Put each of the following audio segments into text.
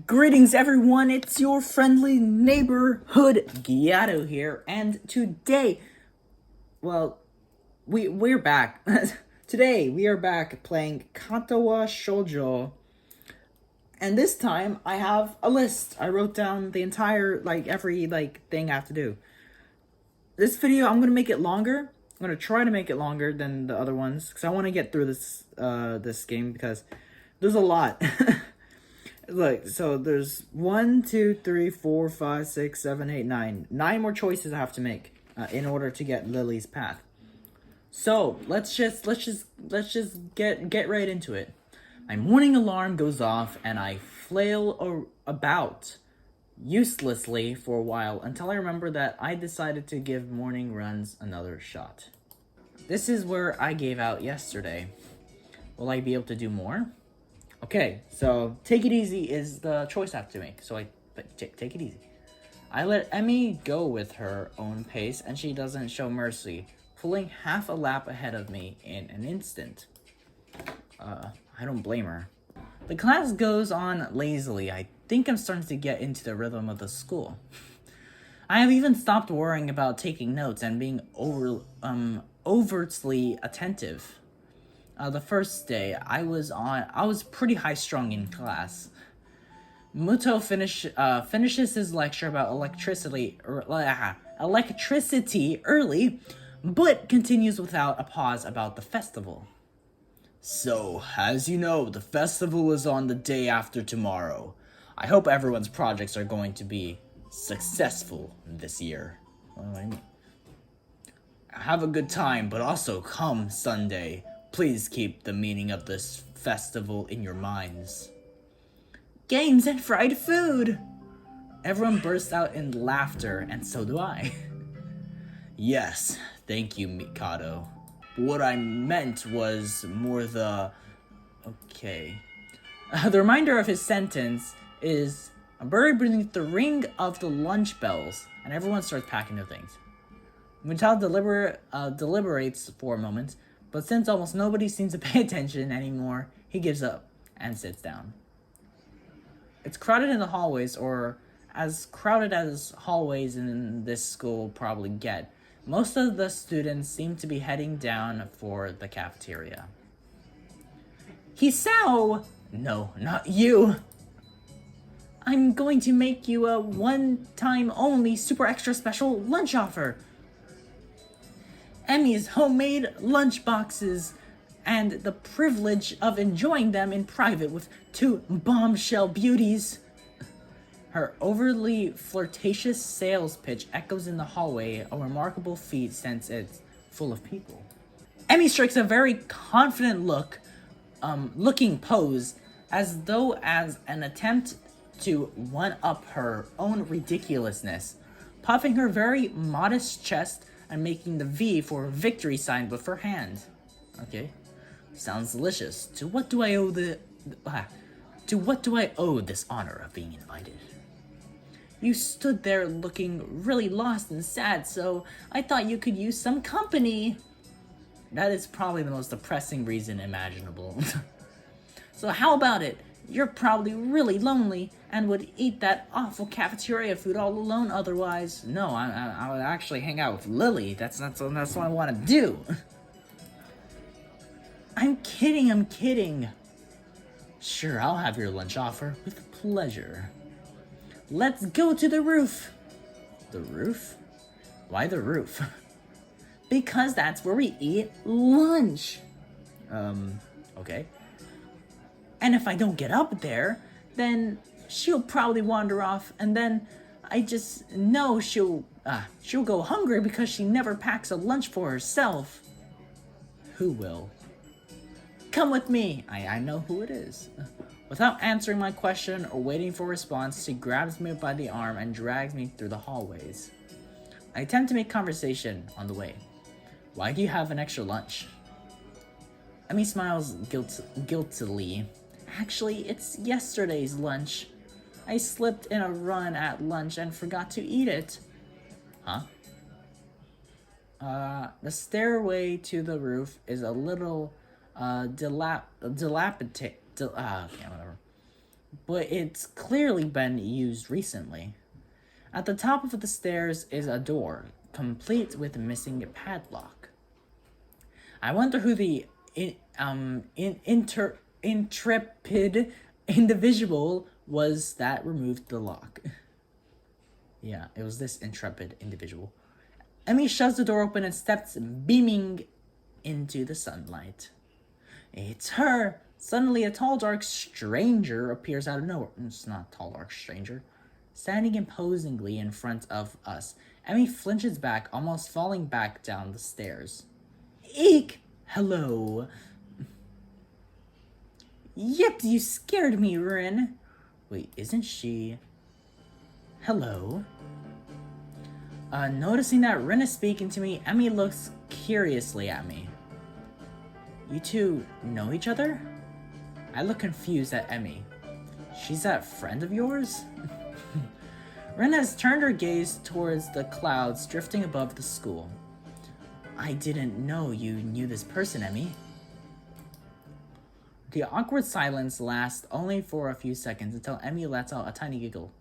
Greetings everyone, it's your friendly neighborhood Gyato here, and today, we're back. Today we are back playing Katawa Shoujo, and this time I have a list. I wrote down the entire, every thing I have to do. This video, I'm gonna make it longer. I'm gonna try to make it longer than the other ones, because I want to get through this game, because there's a lot. Look, so there's 1, 2, 3, 4, 5, 6, 7, 8, 9. 9 more choices I have to make in order to get Lily's path. So let's just get right into it. My morning alarm goes off and I flail about uselessly for a while until I remember that I decided to give morning runs another shot. This is where I gave out yesterday. Will I be able to do more? Okay, so take it easy is the choice I have to make. So take it easy. I let Emmy go with her own pace, and she doesn't show mercy, pulling half a lap ahead of me in an instant. I don't blame her. The class goes on lazily. I think I'm starting to get into the rhythm of the school. I have even stopped worrying about taking notes and being overtly attentive. The first day, I was pretty high-strung in class. Muto finishes his lecture about electricity early, but continues without a pause about the festival. So, as you know, the festival is on the day after tomorrow. I hope everyone's projects are going to be successful this year. What do I mean? Have a good time, but also come Sunday. Please keep the meaning of this festival in your minds. Games and fried food! Everyone bursts out in laughter, and so do I. Yes, thank you, Mikado. What I meant was more the... Okay. The reminder of his sentence is a bird beneath the ring of the lunch bells, and everyone starts packing their things. Mikado deliberates for a moment, but since almost nobody seems to pay attention anymore, he gives up and sits down. It's crowded in the hallways, or as crowded as hallways in this school probably get. Most of the students seem to be heading down for the cafeteria. Hisao! No, not you! I'm going to make you a one-time only super extra special lunch offer. Emmy's homemade lunch boxes, and the privilege of enjoying them in private with 2 bombshell beauties. Her overly flirtatious sales pitch echoes in the hallway, a remarkable feat since it's full of people. Emmy strikes a very confident looking pose, as though as an attempt to one-up her own ridiculousness, puffing her very modest chest and making the V for a victory sign with her hand. Okay, sounds delicious. To what do I owe this honor of being invited? You stood there looking really lost and sad, so I thought you could use some company. That is probably the most depressing reason imaginable. So how about it? You're probably really lonely and would eat that awful cafeteria food all alone otherwise. No, I would actually hang out with Lily. That's what I want to do. I'm kidding. Sure, I'll have your lunch offer with pleasure. Let's go to the roof. The roof? Why the roof? Because that's where we eat lunch. Okay. And if I don't get up there, then she'll probably wander off, and then I just know she'll go hungry because she never packs a lunch for herself. Who will? Come with me. I know who it is. Without answering my question or waiting for a response, she grabs me by the arm and drags me through the hallways. I attempt to make conversation on the way. Why do you have an extra lunch? Emmy smiles guiltily. Actually, it's yesterday's lunch. I slipped in a run at lunch and forgot to eat it. Huh? The stairway to the roof is a little dilapidated. but it's clearly been used recently. At the top of the stairs is a door, complete with a missing padlock. I wonder who the intrepid individual was that removed the lock. Yeah, it was this intrepid individual. Emmy shoves the door open and steps beaming into the sunlight. It's her! Suddenly, a tall, dark stranger appears out of nowhere. It's not a tall, dark stranger. Standing imposingly in front of us. Emmy flinches back, almost falling back down the stairs. Eek! Hello. Yep, you scared me, Rin. Wait, isn't she... Hello? Noticing that Rin is speaking to me, Emmy looks curiously at me. You two know each other? I look confused at Emmy. She's that friend of yours? Rin has turned her gaze towards the clouds drifting above the school. I didn't know you knew this person, Emmy. The awkward silence lasts only for a few seconds until Emmy lets out a tiny giggle,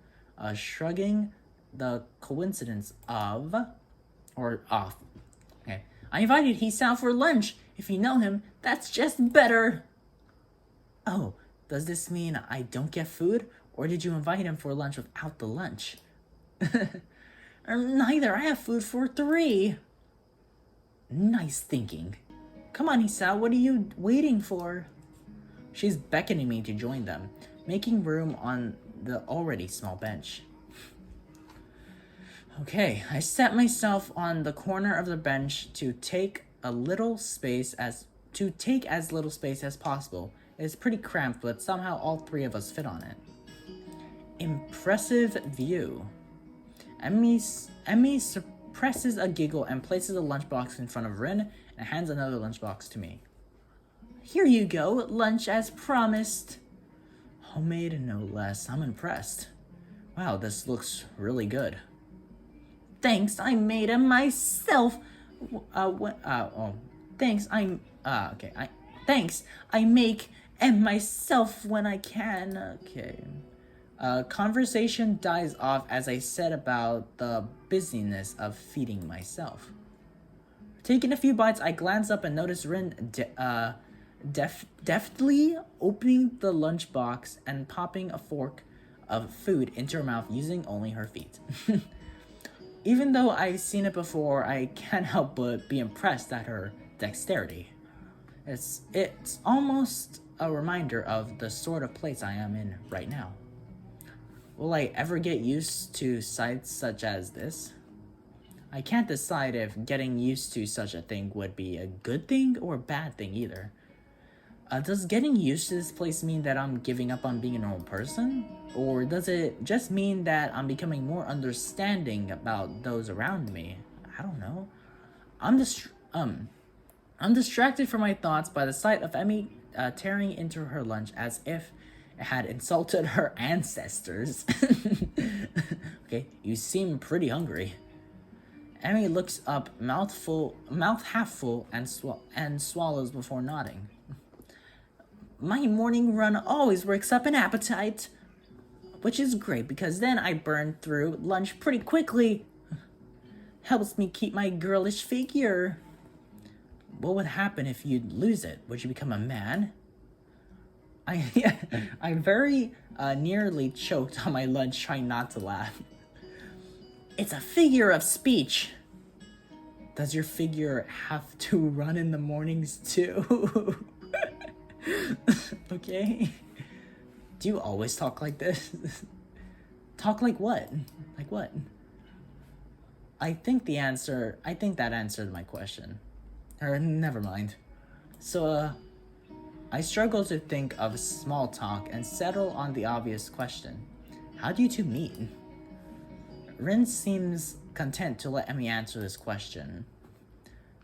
shrugging the coincidence of... or off. Okay. I invited Hisao for lunch. If you know him, that's just better. Oh, does this mean I don't get food? Or did you invite him for lunch without the lunch? Neither. I have food for 3. Nice thinking. Come on, Hisao. What are you waiting for? She's beckoning me to join them, making room on the already small bench. Okay, I set myself on the corner of the bench to take as little space as possible. It's pretty cramped, but somehow all 3 of us fit on it. Impressive view. Emmy suppresses a giggle and places a lunchbox in front of Rin and hands another lunchbox to me. Here you go, lunch as promised. Homemade, no less. I'm impressed. Wow, this looks really good. Thanks, I made it myself. Thanks, thanks, I make it myself when I can. Okay. Conversation dies off as I said about the busyness of feeding myself. Taking a few bites, I glance up and notice Rin deftly opening the lunchbox and popping a fork of food into her mouth using only her feet. Even though I've seen it before, I can't help but be impressed at her dexterity. It's almost a reminder of the sort of place I am in right now. Will I ever get used to sights such as this? I can't decide if getting used to such a thing would be a good thing or a bad thing either. Does getting used to this place mean that I'm giving up on being a normal person? Or does it just mean that I'm becoming more understanding about those around me? I don't know. I'm distracted from my thoughts by the sight of Emmy tearing into her lunch as if it had insulted her ancestors. Okay, you seem pretty hungry. Emmy looks up, mouth half full, and swallows before nodding. My morning run always works up an appetite, which is great because then I burn through lunch pretty quickly. Helps me keep my girlish figure. What would happen if you'd lose it? Would you become a man? I very nearly choked on my lunch trying not to laugh. It's a figure of speech. Does your figure have to run in the mornings too? Okay. Do you always talk like this? Talk like what? Like what? I think that answered my question. Or never mind. So, I struggle to think of small talk and settle on the obvious question. How do you two meet? Rin seems content to let Emmy answer this question.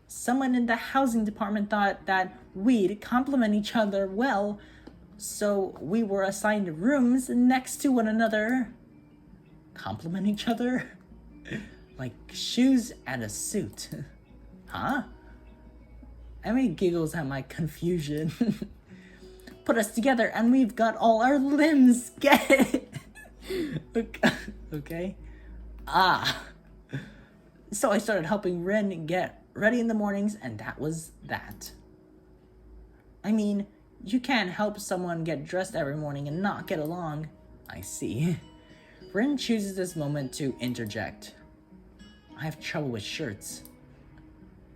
Someone in the housing department thought that we'd complement each other well, so we were assigned rooms next to one another. Complement each other? Like shoes and a suit. Huh? Emmy giggles at my confusion. Put us together and we've got all our limbs. Get it? Okay. So I started helping Rin get ready in the mornings, and that was that. I mean, you can't help someone get dressed every morning and not get along. I see. Rin chooses this moment to interject. I have trouble with shirts.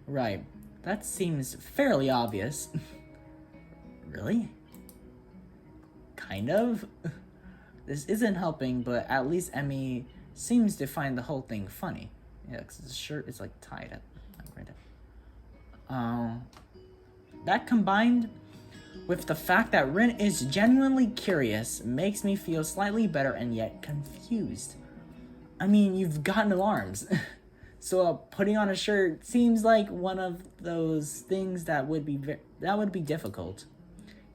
Right. That seems fairly obvious. Really? Kind of? This isn't helping, but at least Emmy seems to find the whole thing funny. Yeah, because his shirt is like tied up. Like right that combined with the fact that Rin is genuinely curious makes me feel slightly better and yet confused. I mean, you've got no arms. So putting on a shirt seems like one of those things that would be difficult.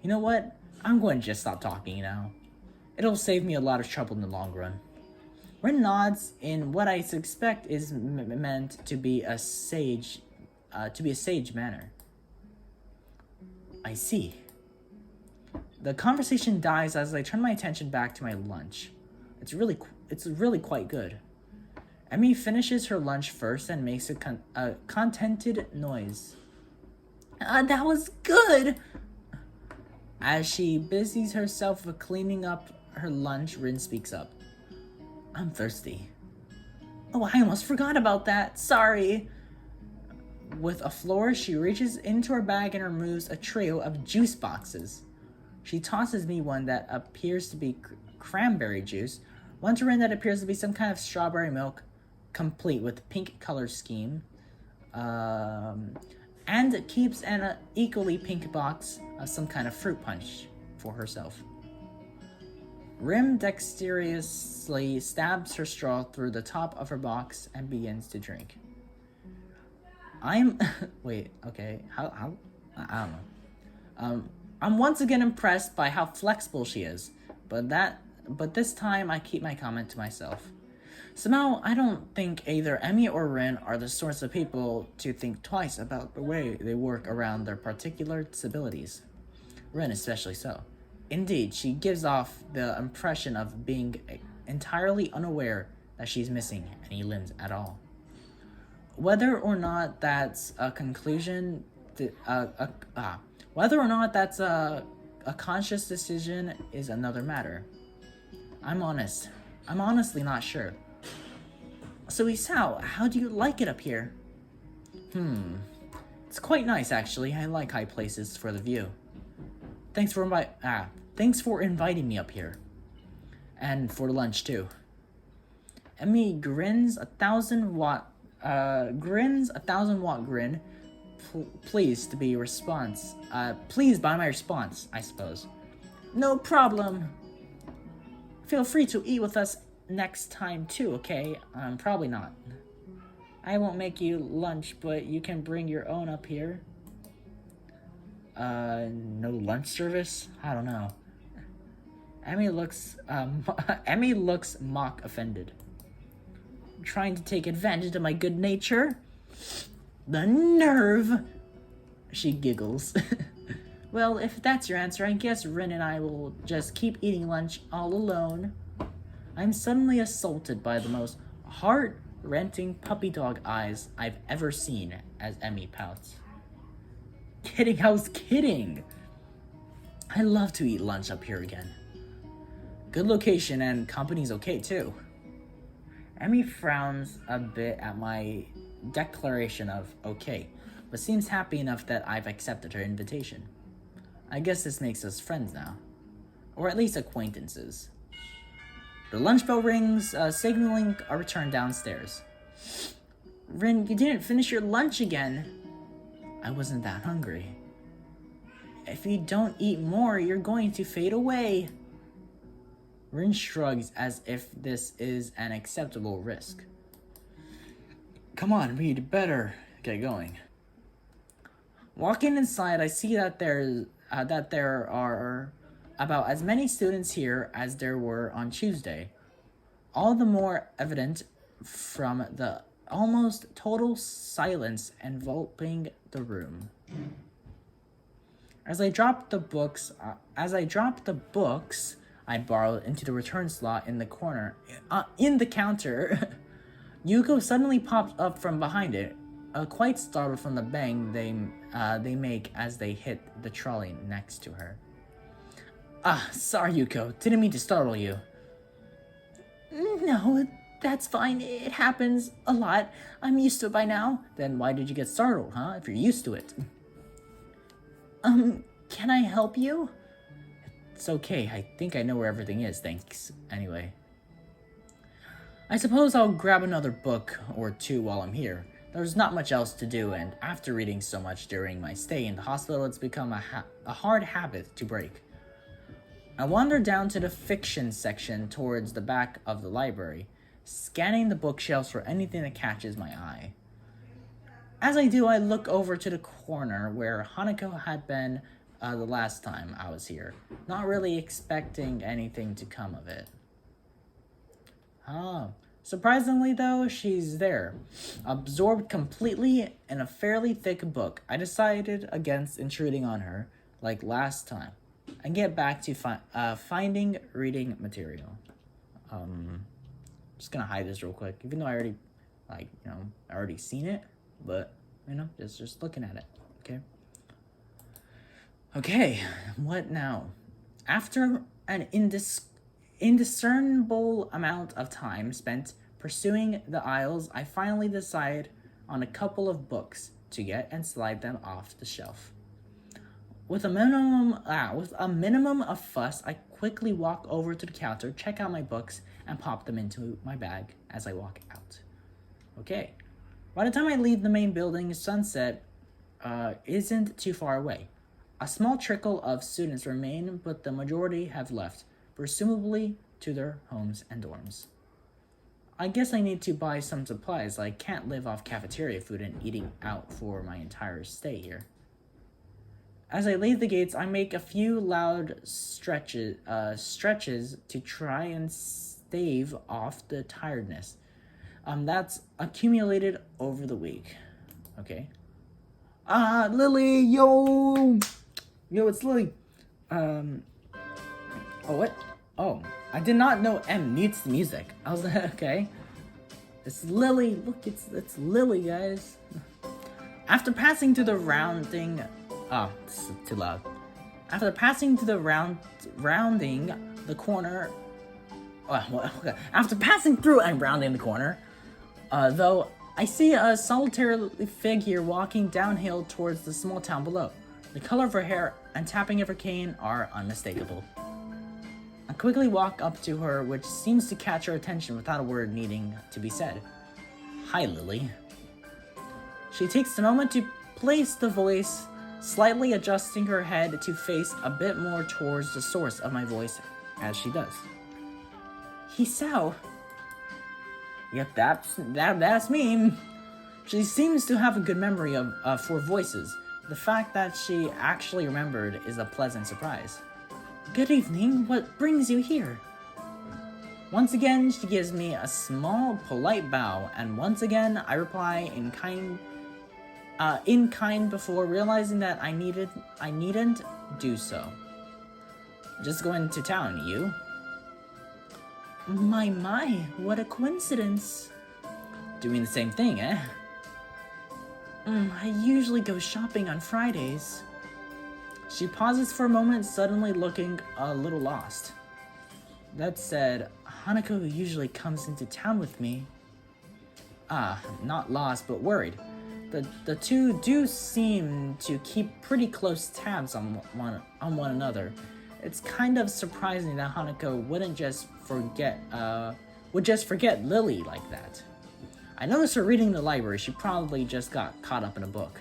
You know what? I'm going to just stop talking now. It'll save me a lot of trouble in the long run. Rin nods in what I suspect is meant to be a sage manner. I see. The conversation dies as I turn my attention back to my lunch. It's really quite good. Emmy finishes her lunch first and makes a contented noise. That was good! As she busies herself with cleaning up her lunch, Rin speaks up. I'm thirsty. Oh, I almost forgot about that. Sorry. With a flourish, she reaches into her bag and removes a trio of juice boxes. She tosses me one that appears to be cranberry juice, one to Rin that appears to be some kind of strawberry milk, complete with pink color scheme, and keeps an equally pink box of some kind of fruit punch for herself. Rim dexterously stabs her straw through the top of her box and begins to drink. Wait, okay, how, I don't know. I'm once again impressed by how flexible she is, but this time I keep my comment to myself. Somehow, I don't think either Emmy or Rin are the sorts of people to think twice about the way they work around their particular disabilities. Rin especially so. Indeed, she gives off the impression of being entirely unaware that she's missing any limbs at all. Whether or not that's a conclusion, whether or not that's a conscious decision is another matter. I'm honestly not sure. So Isao, how do you like it up here? It's quite nice actually. I like high places for the view. Thanks for inviting me up here. And for lunch too. Emmy grins a 1,000-watt grin. Pleased by my response, I suppose. No problem. Feel free to eat with us next time too, okay? Probably not. I won't make you lunch, but you can bring your own up here. No lunch service? I don't know. Emmy looks mock offended. Trying to take advantage of my good nature? The nerve! She giggles. Well, if that's your answer, I guess Rin and I will just keep eating lunch all alone. I'm suddenly assaulted by the most heart-renting puppy dog eyes I've ever seen as Emmy pouts. Kidding, I was kidding! I love to eat lunch up here again. Good location and company's okay too. Emmy frowns a bit at my declaration of okay, but seems happy enough that I've accepted her invitation. I guess this makes us friends now. Or at least acquaintances. The lunch bell rings, signaling a return downstairs. Rin, you didn't finish your lunch again. I wasn't that hungry. If you don't eat more, you're going to fade away. Rin shrugs as if this is an acceptable risk. Come on, we'd better get going. Walking inside, I see that there are about as many students here as there were on Tuesday. All the more evident from the almost total silence enveloping the room. As I dropped the books I borrowed into the return slot in the corner, in the counter, Yuko suddenly popped up from behind it, quite startled from the bang they make as they hit the trolley next to her. Sorry, Yuko. Didn't mean to startle you. No, that's fine. It happens a lot. I'm used to it by now. Then why did you get startled, huh? If you're used to it. Can I help you? It's okay. I think I know where everything is, thanks. Anyway. I suppose I'll grab another book or two while I'm here. There's not much else to do, and after reading so much during my stay in the hospital, it's become a hard habit to break. I wander down to the fiction section towards the back of the library, scanning the bookshelves for anything that catches my eye. As I do, I look over to the corner where Hanako had been the last time I was here, not really expecting anything to come of it. Surprisingly, though, she's there, absorbed completely in a fairly thick book. I decided against intruding on her, like last time, and get back to finding reading material. Just gonna hide this real quick, even though I already, I already seen it, but, just looking at it, okay? Okay, what now? After an indiscernible amount of time spent pursuing the aisles, I finally decide on a couple of books to get and slide them off the shelf. With a minimum of fuss, I quickly walk over to the counter, check out my books, and pop them into my bag as I walk out. Okay. By the time I leave the main building, sunset isn't too far away. A small trickle of students remain, but the majority have left, presumably to their homes and dorms. I guess I need to buy some supplies. I can't live off cafeteria food and eating out for my entire stay here. As I leave the gates, I make a few loud stretches to try and stave off the tiredness that's accumulated over the week. Okay. Lily, yo, it's Lily. What? Oh, I did not know M mutes the music. I was like, okay. It's Lily. Look, it's Lily, guys. After passing through the rounding... this is too loud. After passing to the rounding the corner... okay. After passing through and rounding the corner, though, I see a solitary figure walking downhill towards the small town below. The color of her hair and tapping of her cane are unmistakable. I quickly walk up to her, which seems to catch her attention without a word needing to be said. Hi, Lily. She takes a moment to place the voice, slightly adjusting her head to face a bit more towards the source of my voice as she does. Hisao. Yep, that's me. She seems to have a good memory for voices. The fact that she actually remembered is a pleasant surprise. Good evening, what brings you here? Once again, she gives me a small, polite bow, and once again, I reply in kind before realizing that I needn't do so. Just going to town, you? My, what a coincidence. Doing the same thing, eh? I usually go shopping on Fridays. She pauses for a moment, suddenly looking a little lost. That said, Hanako usually comes into town with me. Not lost, but worried. The two do seem to keep pretty close tabs on one another. It's kind of surprising that Hanako would just forget Lily like that. I noticed her reading in the library. She probably just got caught up in a book.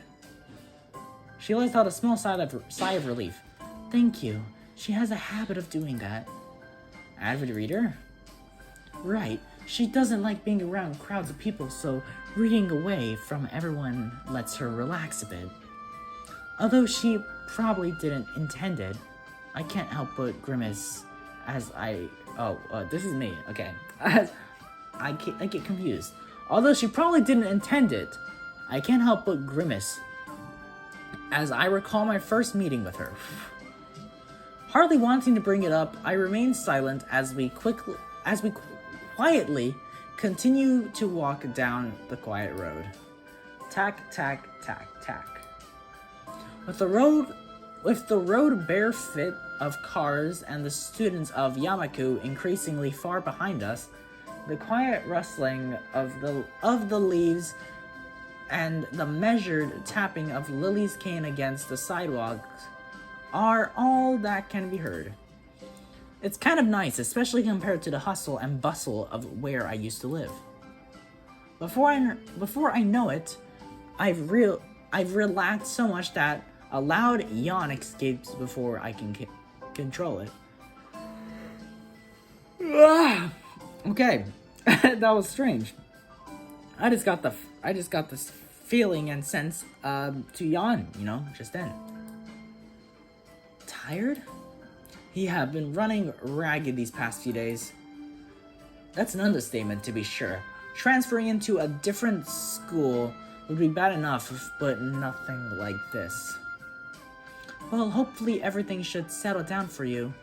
She let out a small sigh of relief. Thank you. She has a habit of doing that. Avid reader? Right. She doesn't like being around crowds of people, so reading away from everyone lets her relax a bit. Although she probably didn't intend it, I can't help but grimace as this is me, okay. I get confused. Although she probably didn't intend it, I can't help but grimace as I recall my first meeting with her. Hardly wanting to bring it up, I remain silent as we quietly continue to walk down the quiet road. Tack, tack, tack, tack. With the road bare fit of cars and the students of Yamaku increasingly far behind us, the quiet rustling of the leaves and the measured tapping of Lily's cane against the sidewalks are all that can be heard. It's kind of nice, especially compared to the hustle and bustle of where I used to live. Before I know it, I've relaxed so much that a loud yawn escapes before I can control it. Okay, that was strange. I just got this feeling and sense to yawn, just then. Tired? Yeah, I've been running ragged these past few days. That's an understatement, to be sure. Transferring into a different school would be bad enough, but nothing like this. Well, hopefully everything should settle down for you.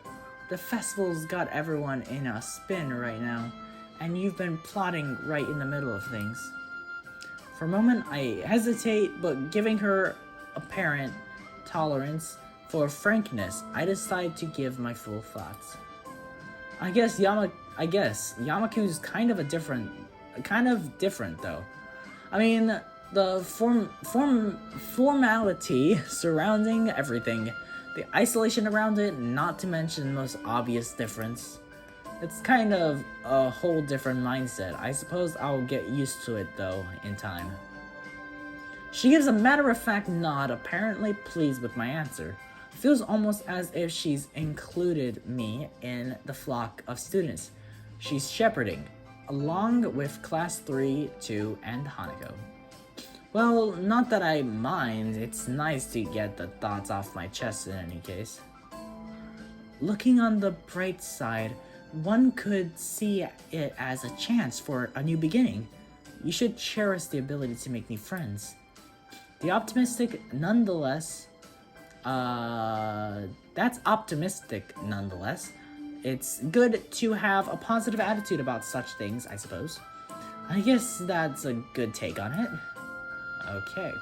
The festival's got everyone in a spin right now, and you've been plotting right in the middle of things. For a moment, I hesitate, but giving her apparent tolerance for frankness, I decide to give my full thoughts. I guess Yamaku's kind of different though. I mean, the formality surrounding everything, the isolation around it, not to mention the most obvious difference. It's kind of a whole different mindset. I suppose I'll get used to it though, in time. She gives a matter-of-fact nod, apparently pleased with my answer. Feels almost as if she's included me in the flock of students she's shepherding, along with Class 3, 2, and Hanako. Well, not that I mind, it's nice to get the thoughts off my chest in any case. Looking on the bright side, one could see it as a chance for a new beginning. You should cherish the ability to make new friends. The optimistic nonetheless. That's optimistic nonetheless. It's good to have a positive attitude about such things, I suppose. I guess that's a good take on it. Okay.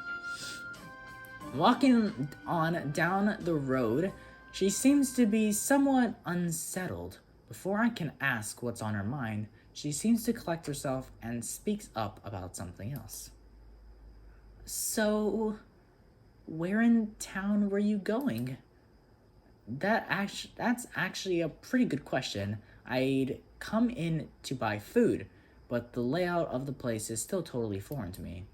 Walking on down the road, she seems to be somewhat unsettled. Before I can ask what's on her mind, she seems to collect herself and speaks up about something else. So, where in town were you going? That's actually a pretty good question. I'd come in to buy food, but the layout of the place is still totally foreign to me.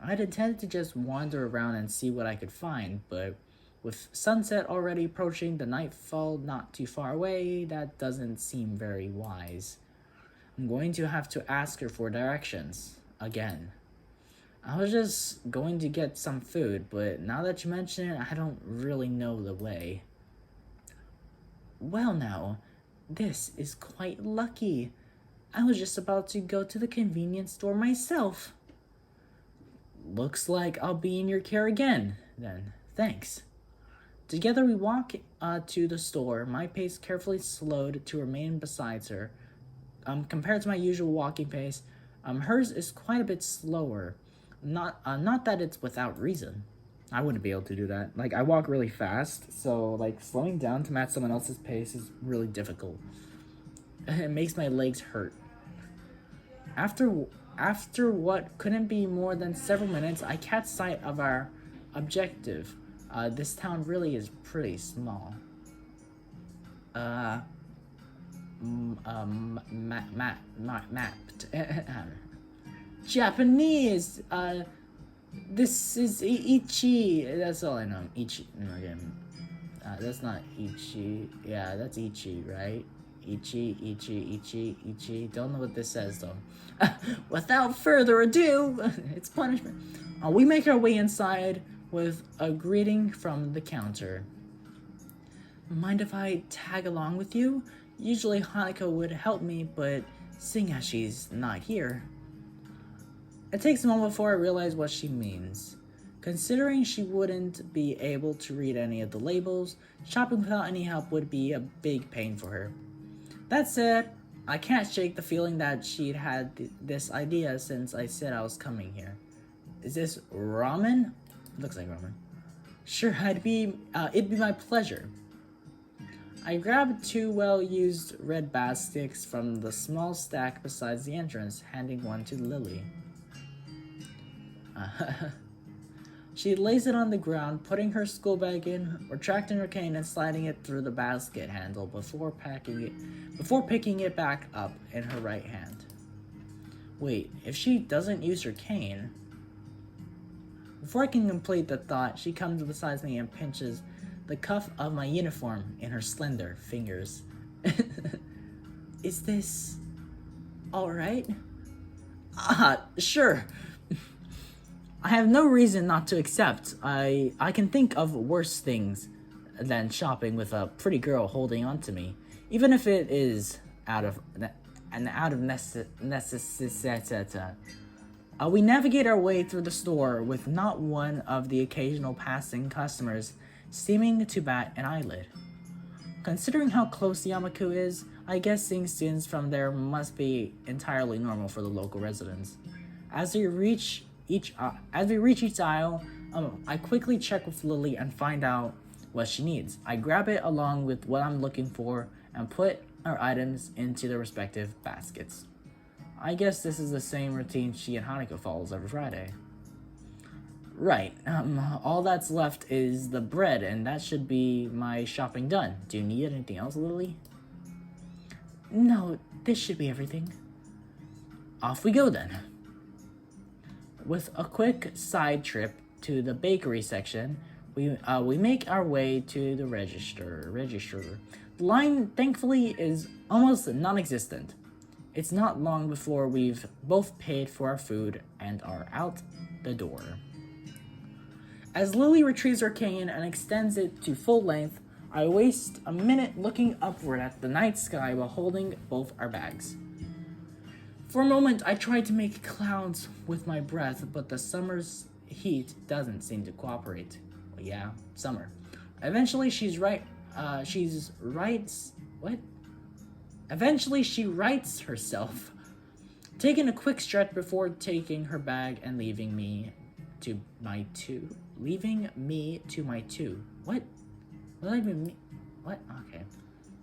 I'd intended to just wander around and see what I could find, but with sunset already approaching, the nightfall not too far away, that doesn't seem very wise. I'm going to have to ask her for directions, again. I was just going to get some food, but now that you mention it, I don't really know the way. Well now, this is quite lucky. I was just about to go to the convenience store myself. Looks like I'll be in your care again, then. Thanks. Together we walk to the store, my pace carefully slowed to remain beside her. Compared to my usual walking pace, hers is quite a bit slower. Not that it's without reason. I wouldn't be able to do that. I walk really fast, so slowing down to match someone else's pace is really difficult. It makes my legs hurt. After what couldn't be more than several minutes, I catch sight of our objective. This town really is pretty small. Mapped. Japanese. This is Ichi. That's all I know. Ichi. Okay. That's not Ichi. Yeah, that's Ichi, right? Ichi. Don't know what this says though. Without further ado, it's punishment. We make our way inside with a greeting from the counter. Mind if I tag along with you? Usually Hanako would help me, but seeing as she's not here. It takes a moment before I realize what she means. Considering she wouldn't be able to read any of the labels, shopping without any help would be a big pain for her. That said, I can't shake the feeling that she'd had this idea since I said I was coming here. Is this ramen? Looks like ramen. Sure, it'd be my pleasure. I grabbed 2 well-used red baskets from the small stack beside the entrance, handing one to Lily. She lays it on the ground, putting her school bag in, retracting her cane and sliding it through the basket handle before picking it back up in her right hand. Wait, if she doesn't use her cane... Before I can complete the thought, she comes beside me and pinches the cuff of my uniform in her slender fingers. Is this... alright? Sure. I have no reason not to accept. I can think of worse things than shopping with a pretty girl holding on to me, even if it is out of necessity. We navigate our way through the store with not one of the occasional passing customers seeming to bat an eyelid. Considering how close Yamaku is, I guess seeing students from there must be entirely normal for the local residents. As we reach each aisle, I quickly check with Lily and find out what she needs. I grab it along with what I'm looking for and put our items into their respective baskets. I guess this is the same routine she and Hanako follows every Friday. Right, all that's left is the bread, and that should be my shopping done. Do you need anything else, Lily? No, this should be everything. Off we go then. With a quick side trip to the bakery section, we make our way to the register. The line, thankfully, is almost non-existent. It's not long before we've both paid for our food and are out the door. As Lily retrieves her cane and extends it to full length, I waste a minute looking upward at the night sky while holding both our bags. For a moment, I tried to make clouds with my breath, but the summer's heat doesn't seem to cooperate. Well, yeah, summer. Eventually, she rights herself, taking a quick stretch before taking her bag and leaving me to my two. What? What did I mean? What? Okay.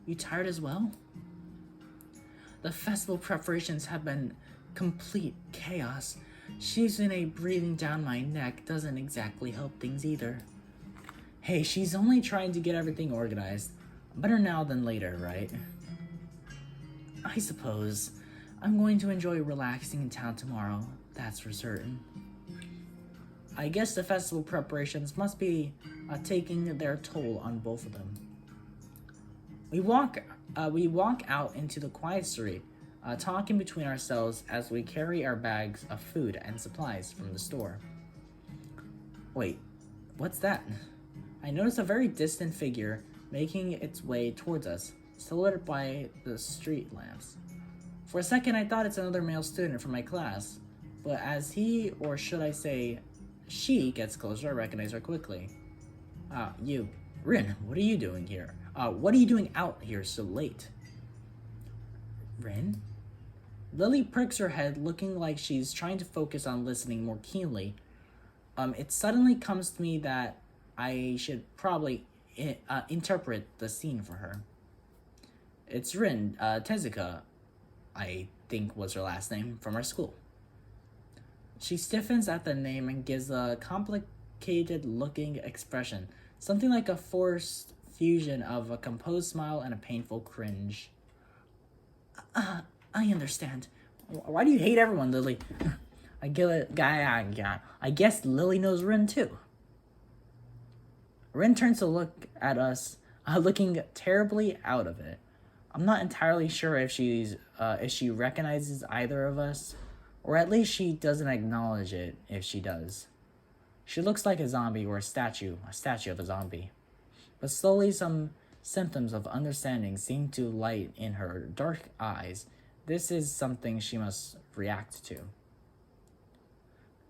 You tired as well? The festival preparations have been complete chaos. Shizune breathing down my neck doesn't exactly help things either. Hey, she's only trying to get everything organized. Better now than later, right? I suppose. I'm going to enjoy relaxing in town tomorrow, that's for certain. I guess the festival preparations must be taking their toll on both of them. We walk out into the quiet street, talking between ourselves as we carry our bags of food and supplies from the store. Wait, what's that? I notice a very distant figure making its way towards us, silhouetted by the street lamps. For a second, I thought it's another male student from my class, but as he, or should I say, she gets closer, I recognize her quickly. You. Rin, what are you doing here? What are you doing out here so late? Rin? Lily pricks her head, looking like she's trying to focus on listening more keenly. It suddenly comes to me that I should probably interpret the scene for her. It's Rin, Tezuka, I think was her last name, from our school. She stiffens at the name and gives a complicated-looking expression, something like a forced fusion of a composed smile and a painful cringe. I understand. Why do you hate everyone, Lily? I guess Lily knows Rin, too. Rin turns to look at us, looking terribly out of it. I'm not entirely sure if she recognizes either of us, or at least she doesn't acknowledge it if she does. She looks like a zombie or a statue of a zombie. But slowly some symptoms of understanding seem to light in her dark eyes. This is something she must react to.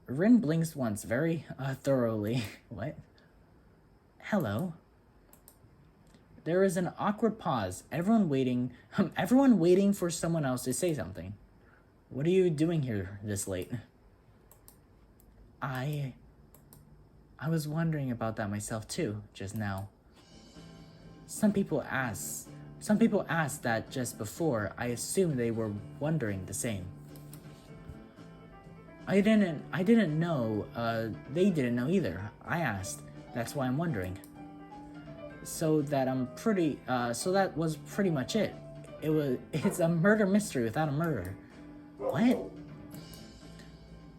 Rin blinks once very thoroughly. What? Hello? There is an awkward pause. Everyone waiting for someone else to say something. What are you doing here this late? I was wondering about that myself too, just now. Some people asked that just before. I assumed they were wondering the same. I didn't know, they didn't know either. I asked. That's why I'm wondering. So that was pretty much it. It's a murder mystery without a murder. What?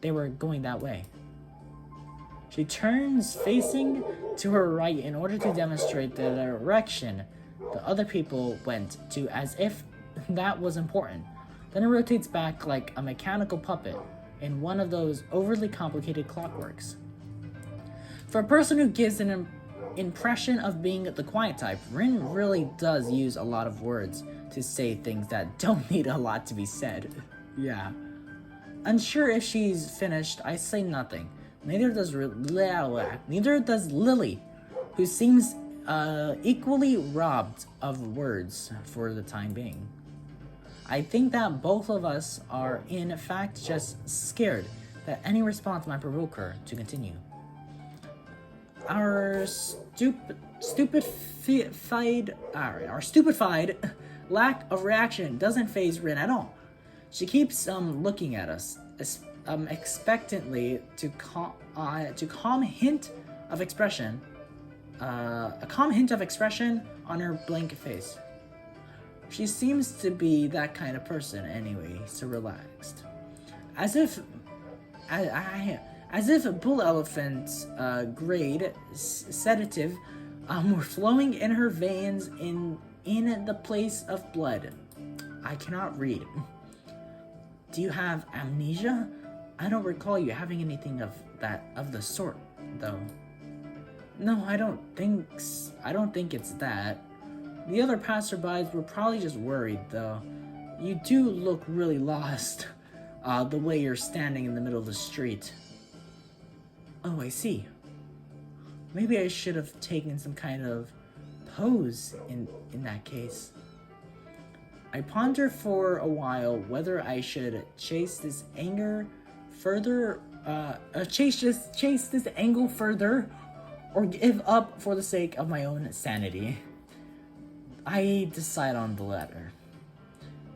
They were going that way. She turns facing to her right in order to demonstrate the direction the other people went to, as if that was important. Then it rotates back like a mechanical puppet in one of those overly complicated clockworks. For a person who gives an impression of being the quiet type, Rin really does use a lot of words to say things that don't need a lot to be said. Yeah. Unsure if she's finished, I say nothing. Neither does Lily, who seems equally robbed of words for the time being. I think that both of us are in fact just scared that any response might provoke her to continue. Our stupefied lack of reaction doesn't faze Rin at all. She keeps looking at us, expectantly a calm hint of expression on her blank face. She seems to be that kind of person anyway, so relaxed. As if a bull elephant's grade sedative were flowing in her veins in the place of blood. I cannot read. Do you have amnesia? I don't recall you having anything of the sort, though. No, I don't think it's that. The other passerbys were probably just worried, though. You do look really lost, the way you're standing in the middle of the street. Oh, I see. Maybe I should have taken some kind of pose in that case. I ponder for a while whether I should chase this anger further, chase this angle further, or give up for the sake of my own sanity. I decide on the latter.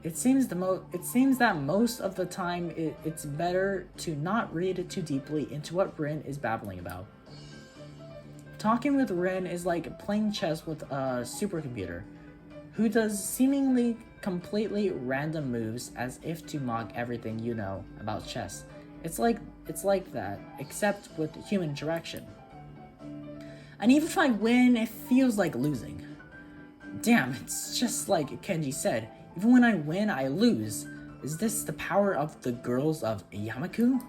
It seems that most of the time it's better to not read too deeply into what Rin is babbling about. Talking with Rin is like playing chess with a supercomputer, who does seemingly completely random moves as if to mock everything you know about chess. It's like that, except with human interaction. And even if I win, it feels like losing. Damn, it's just like Kenji said. Even when I win, I lose. Is this the power of the girls of Yamaku?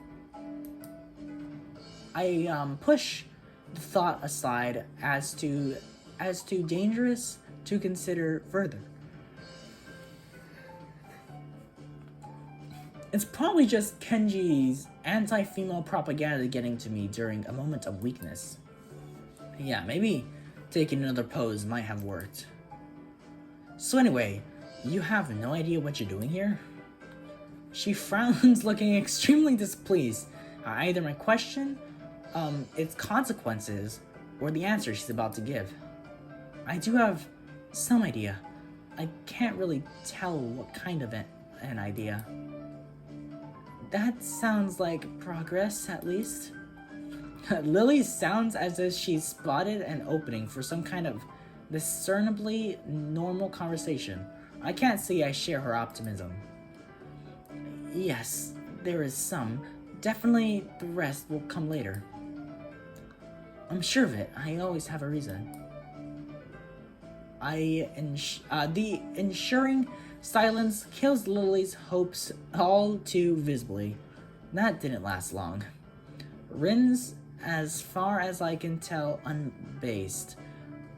I push the thought aside as too dangerous to consider further. It's probably just Kenji's anti-female propaganda getting to me during a moment of weakness. Yeah, maybe taking another pose might have worked. So anyway, you have no idea what you're doing here? She frowns, looking extremely displeased at either my question, its consequences, or the answer she's about to give. I do have some idea. I can't really tell what kind of an idea. That sounds like progress, at least. Lily sounds as if she's spotted an opening for some kind of discernibly normal conversation. I can't say I share her optimism. Yes, there is some. Definitely the rest will come later. I'm sure of it. I always have a reason. The ensuring silence kills Lily's hopes all too visibly. That didn't last long. Rin's, as far as I can tell, unbased.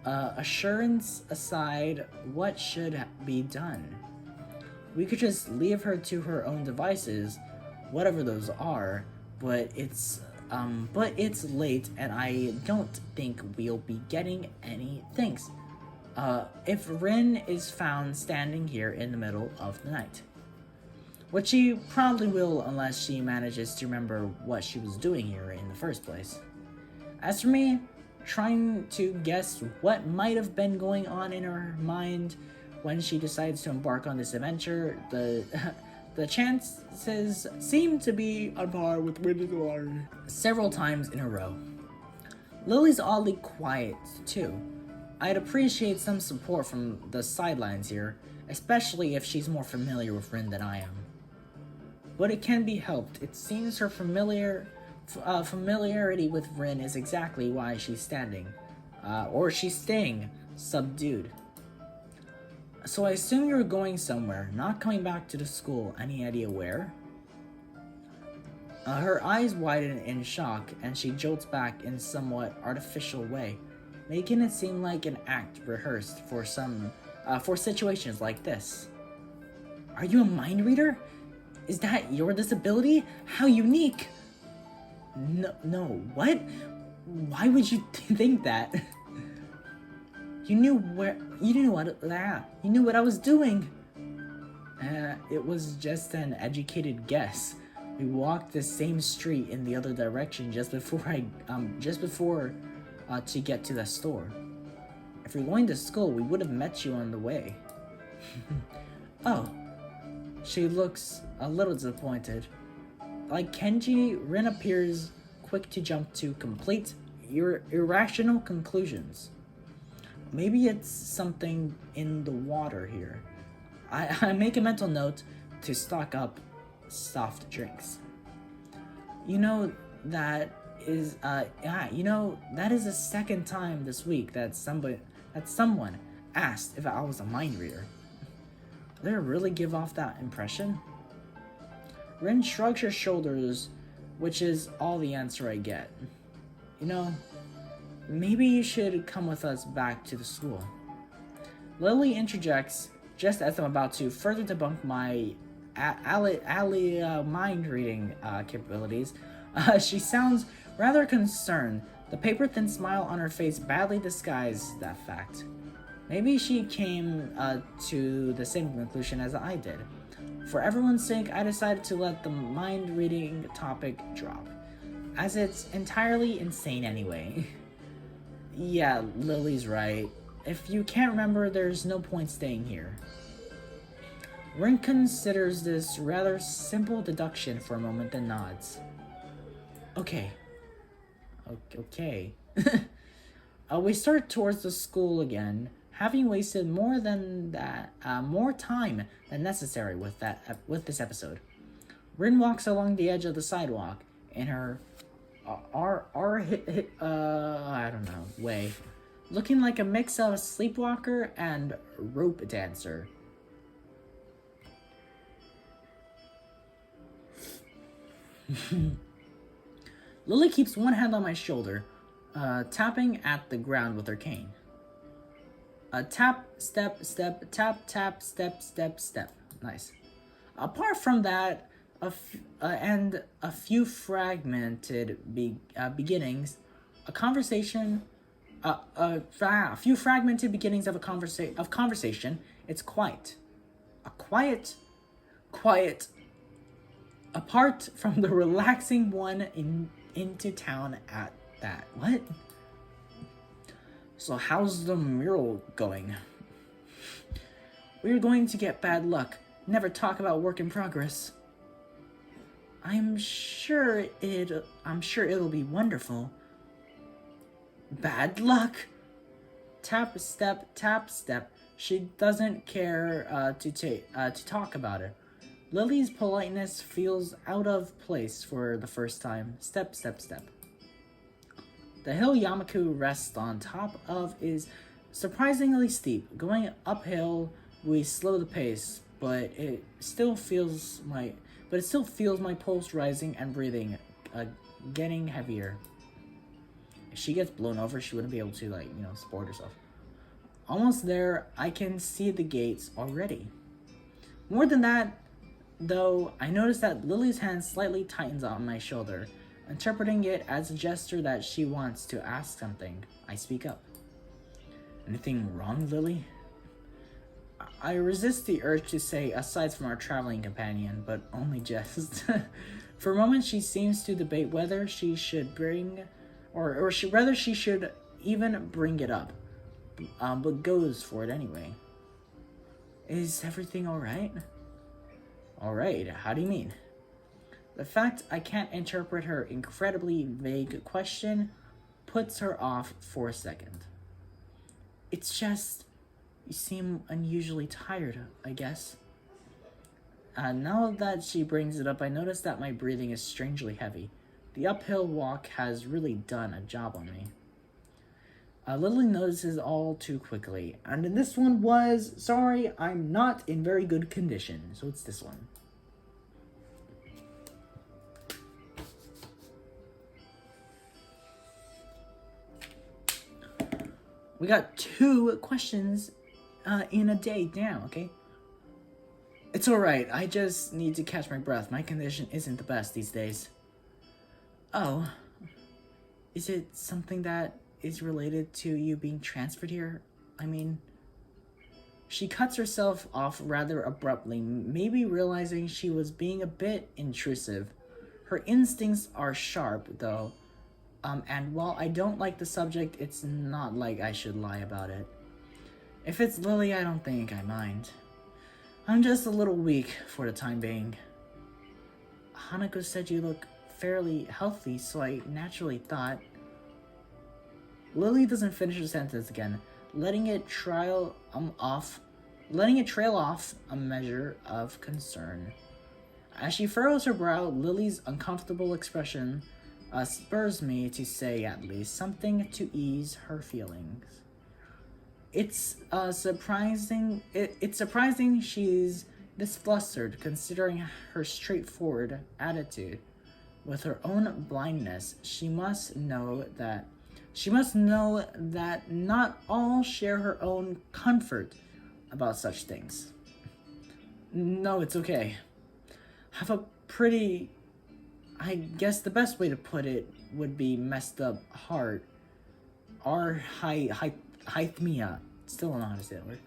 Assurance aside, what should be done? We could just leave her to her own devices, whatever those are, but it's late and I don't think we'll be getting any thanks. If Rin is found standing here in the middle of the night. Which she probably will unless she manages to remember what she was doing here in the first place. As for me, trying to guess what might have been going on in her mind when she decides to embark on this adventure, the chances seem to be on par with winning water several times in a row. Lily's oddly quiet, too. I'd appreciate some support from the sidelines here, especially if she's more familiar with Rin than I am. But it can be helped. It seems her familiarity with Rin is exactly why she's standing, or she's staying, subdued. So I assume you're going somewhere, not coming back to the school. Any idea where? Her eyes widen in shock, and she jolts back in somewhat artificial way, making it seem like an act rehearsed for situations like this. Are you a mind reader? Is that your disability? How unique! No, what? Why would you think that? You knew what I was doing. It was just an educated guess. We walked the same street in the other direction just before to get to the store. If you're going to school, we would have met you on the way. Oh. She looks a little disappointed. Like Kenji, Rin appears quick to jump to complete irrational conclusions. Maybe it's something in the water here. I make a mental note to stock up soft drinks. That is the second time this week that someone asked if I was a mind reader. Did I really give off that impression? Rin shrugs her shoulders, which is all the answer I get. Maybe you should come with us back to the school. Lily interjects just as I'm about to further debunk my mind reading capabilities. She sounds rather concerned. The paper-thin smile on her face badly disguises that fact. Maybe she came to the same conclusion as I did. For everyone's sake, I decided to let the mind-reading topic drop, as it's entirely insane anyway. Yeah, Lily's right. If you can't remember, there's no point staying here. Rin considers this rather simple deduction for a moment, then nods. Okay. We start towards the school again, having wasted more time than necessary with this episode. Rin walks along the edge of the sidewalk in her way, looking like a mix of sleepwalker and rope dancer. Lily keeps one hand on my shoulder, tapping at the ground with her cane. Tap, step, step, tap, tap, step, step, step. Nice. Apart from that, and a few fragmented beginnings, a few fragmented beginnings of conversation. It's quiet. Quiet. Apart from the relaxing one into town at that. What? So how's the mural going? We're going to get bad luck. Never talk about work in progress. I'm sure it'll be wonderful. Bad luck? Tap, step, tap, step. She doesn't care to talk about it. Lily's politeness feels out of place for the first time. Step, step, step. The hill Yamaku rests on top of is surprisingly steep. Going uphill, we slow the pace, but it still feels my pulse rising and breathing getting heavier. If she gets blown over, she wouldn't be able to support herself. Almost there, I can see the gates already. More than that, though I notice that Lily's hand slightly tightens on my shoulder, interpreting it as a gesture that she wants to ask something. I speak up. Anything wrong, Lily? I resist the urge to say, aside from our traveling companion, but only just. For a moment, she seems to debate whether she should bring, whether she should even bring it up, but goes for it anyway. Is everything alright? Alright, how do you mean? The fact I can't interpret her incredibly vague question puts her off for a second. It's just, you seem unusually tired, I guess. Now that she brings it up, I notice that my breathing is strangely heavy. The uphill walk has really done a job on me. Lily notices all too quickly, and in this one was, sorry, I'm not in very good condition, so it's this one. We got 2 questions in a day. Damn, okay? It's alright, I just need to catch my breath. My condition isn't the best these days. Oh. Is it something that is related to you being transferred here? I mean... She cuts herself off rather abruptly, maybe realizing she was being a bit intrusive. Her instincts are sharp, though. And while I don't like the subject, it's not like I should lie about it. If it's Lily, I don't think I mind. I'm just a little weak for the time being. Hanako said you look fairly healthy, so I naturally thought... Lily doesn't finish her sentence again, letting it trail off a measure of concern. As she furrows her brow, Lily's uncomfortable expression spurs me to say at least something to ease her feelings. It's surprising she's this flustered considering her straightforward attitude. With her own blindness, she must know that not all share her own comfort about such things. No, it's okay. Have a pretty... I guess the best way to put it would be messed up heart. Arrhythmia. Still don't know how to say that word.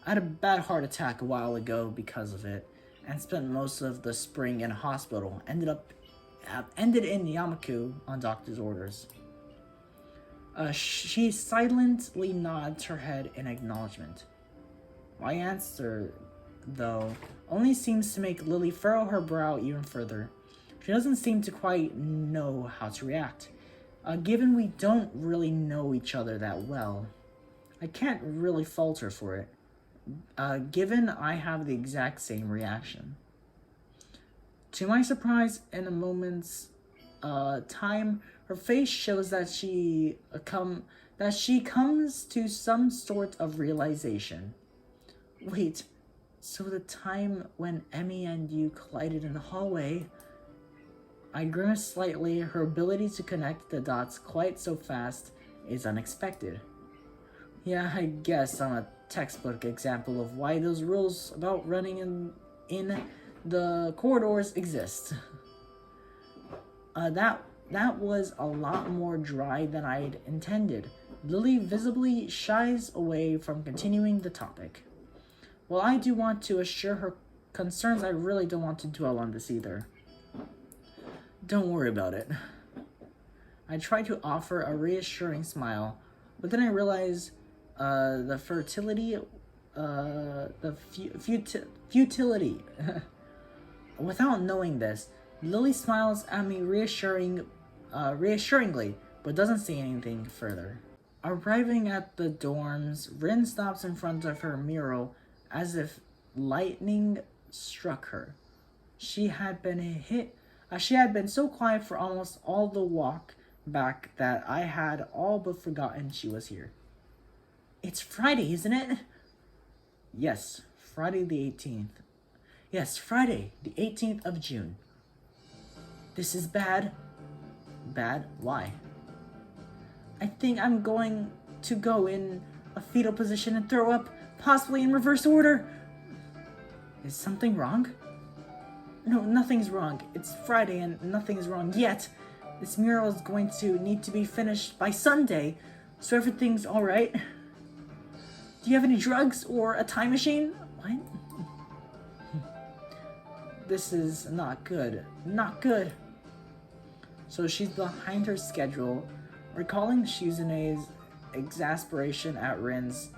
I had a bad heart attack a while ago because of it, and spent most of the spring in a hospital. Ended in Yamaku on doctor's orders. She silently nods her head in acknowledgement. My answer, though, only seems to make Lily furrow her brow even further. She doesn't seem to quite know how to react. Given we don't really know each other that well, I can't really fault her for it. Given I have the exact same reaction. To my surprise, in a moment's time, her face shows that she comes to some sort of realization. Wait, so the time when Emmy and you collided in the hallway... I grimace slightly. Her ability to connect the dots quite so fast is unexpected. Yeah, I guess I'm a textbook example of why those rules about running in the corridors exist. That was a lot more dry than I'd intended. Lily visibly shies away from continuing the topic. While I do want to assure her concerns, I really don't want to dwell on this either. Don't worry about it. I try to offer a reassuring smile, but then I realize the futility. Without knowing this, Lily smiles at me reassuringly, but doesn't say anything further. Arriving at the dorms, Rin stops in front of her mural as if lightning struck her. She had been so quiet for almost all the walk back that I had all but forgotten she was here. It's Friday, isn't it? Yes, Friday the 18th. Yes, Friday, the 18th of June. This is bad. Bad? Why? I think I'm going to go in a fetal position and throw up, possibly in reverse order. Is something wrong? No, nothing's wrong. It's Friday and nothing's wrong yet. This mural is going to need to be finished by Sunday, so everything's alright. Do you have any drugs or a time machine? What? This is not good. Not good. So she's behind her schedule, recalling Shizune's exasperation at Rin's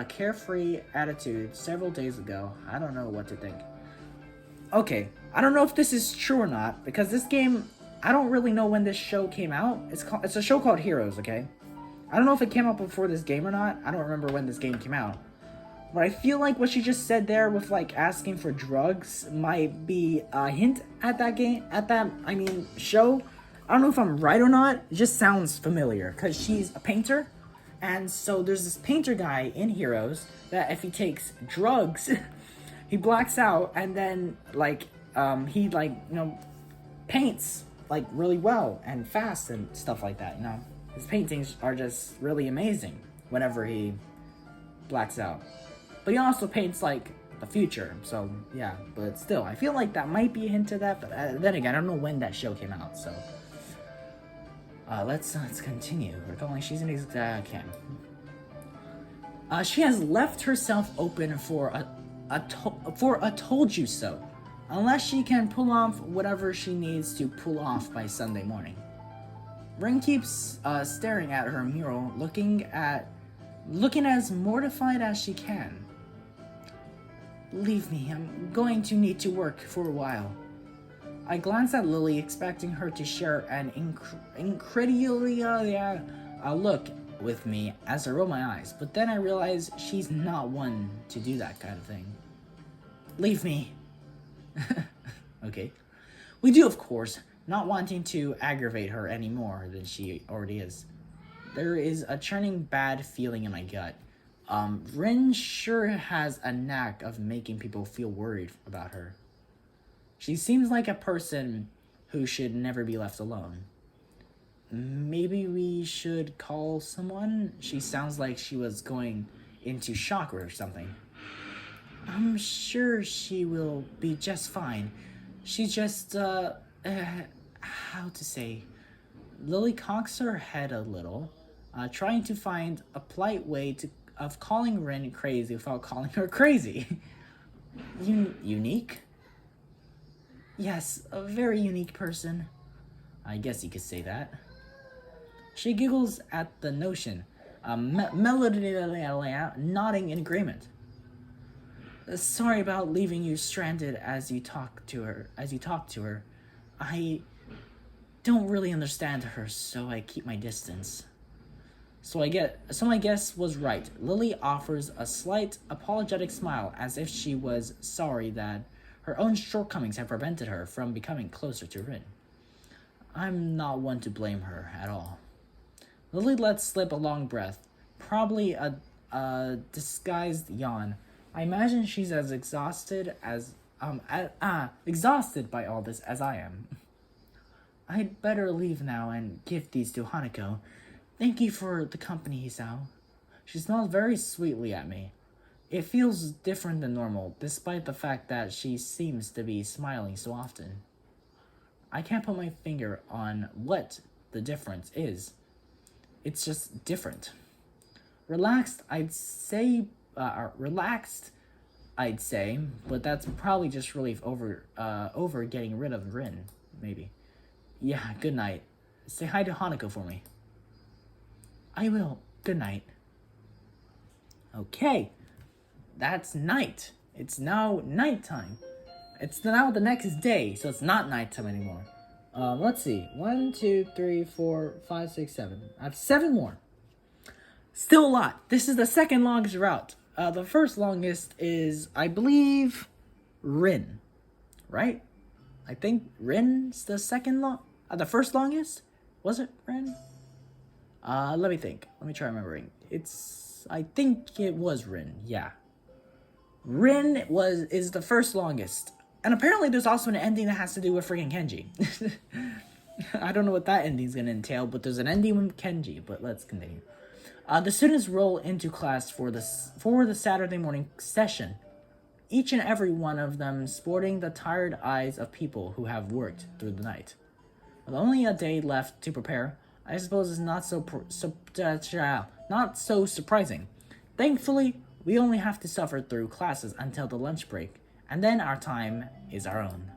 carefree attitude several days ago. I don't know what to think. Okay, I don't know if this is true or not, because this game, I don't really know when this show came out. It's a show called Heroes, okay? I don't know if it came out before this game or not. I don't remember when this game came out. But I feel like what she just said there with, like, asking for drugs might be a hint at that show. I don't know if I'm right or not. It just sounds familiar, because she's a painter. And so there's this painter guy in Heroes that if he takes drugs, he blacks out, and then, like, he, like, paints, like, really well and fast and stuff like that, His paintings are just really amazing whenever he blacks out. But he also paints, like, the future, so, yeah. But still, I feel like that might be a hint to that, but then again, I don't know when that show came out, so. Let's continue. We're calling she's an okay. She has left herself open for a told you so, unless she can pull off whatever she needs to pull off by Sunday morning. Rin keeps staring at her mural, looking as mortified as she can. Leave me, I'm going to need to work for a while. I glance at Lily, expecting her to share an incredulity look with me as I roll my eyes, but then I realize she's not one to do that kind of thing. Leave me. Okay. We do, of course, not wanting to aggravate her any more than she already is. There is a churning bad feeling in my gut. Rin sure has a knack of making people feel worried about her. She seems like a person who should never be left alone. Maybe we should call someone? She sounds like she was going into shock or something. I'm sure she will be just fine. She just, how to say... Lily cocks her head a little, trying to find a polite way of calling Rin crazy without calling her crazy. Unique? Yes, a very unique person. I guess you could say that. She giggles at the notion, nodding in agreement. Sorry about leaving you stranded as you talk to her. I don't really understand her, so I keep my distance. So my guess was right. Lily offers a slight apologetic smile as if she was sorry that her own shortcomings have prevented her from becoming closer to Rin. I'm not one to blame her at all. Lily lets slip a long breath, probably a disguised yawn. I imagine she's as exhausted by all this as I am. I'd better leave now and give these to Hanako. Thank you for the company, Hisao. She smiles very sweetly at me. It feels different than normal, despite the fact that she seems to be smiling so often. I can't put my finger on what the difference is. It's just different. Relaxed, I'd say, but that's probably just relief over getting rid of Rin, maybe. Yeah, good night. Say hi to Hanako for me. I will. Good night. Okay. That's night. It's now nighttime. It's now the next day, so it's not nighttime anymore. Let's see. 1, 2, 3, 4, 5, 6, 7. I have 7 more. Still a lot. This is the second longest route. The first longest is, I believe, Rin. Right? I think Rin's the the first longest? Was it Rin? Let me think. Let me try remembering. I think it was Rin. Yeah. Rin is the first longest. And apparently there's also an ending that has to do with freaking Kenji. I don't know what that ending's gonna entail, but there's an ending with Kenji, but let's continue. The students roll into class for the Saturday morning session. each and every one of them sporting the tired eyes of people who have worked through the night. With only a day left to prepare, I suppose it's not so surprising. Thankfully, we only have to suffer through classes until the lunch break, and then our time is our own.